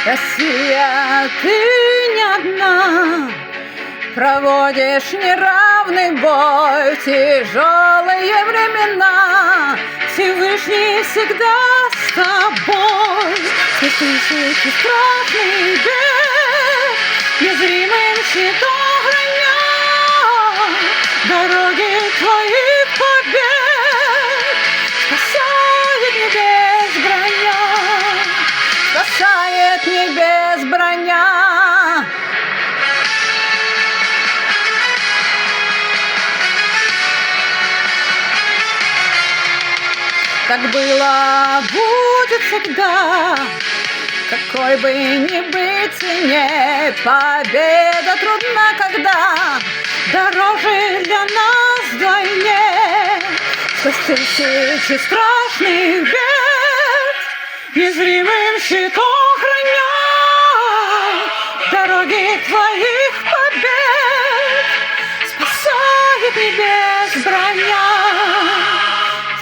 Россия, ты не одна, проводишь неравный бой в тяжелые времена. Всевышний всегда с тобой. Сквозь тысячи страшных бед, незримым щитом храня дороги твоих побед. Спасает небес броня, спасает небес броня. Так было, будет всегда, какой бы ни быть цене. Победа трудна, когда дороже для нас вдвойне. Сквозь тысячи страшных бед, незримым щитом храня дороги твоих побед. Спасает небес броня,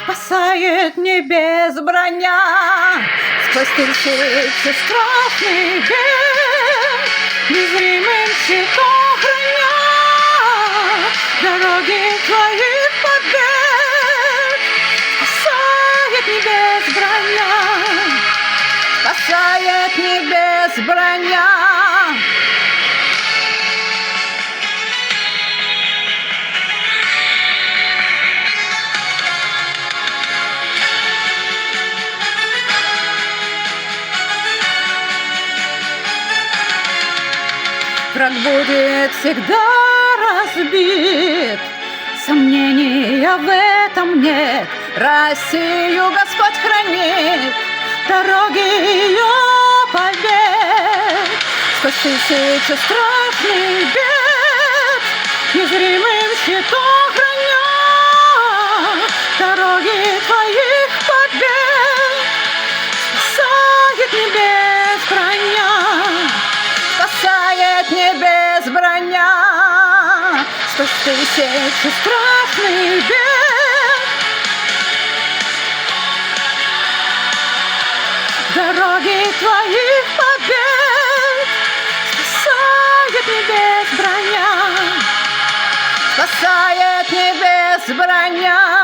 спасает небес броня. Сквозь тысячи страшных бед, незримым щитом храня дороги твоих побед. Спасает небес броня, спасает небес броня. Враг будет всегда разбит, сомнения в этом нет. Россию Господь хранит, дороги ее побед. Сквозь тысячи страшных бед, незримым щитом храня дороги твоих побед. Спасает небес броня, спасает небес броня. Сквозь тысячи страшных бед, дороги твоих побед. Спасает небес броня, спасает небес броня.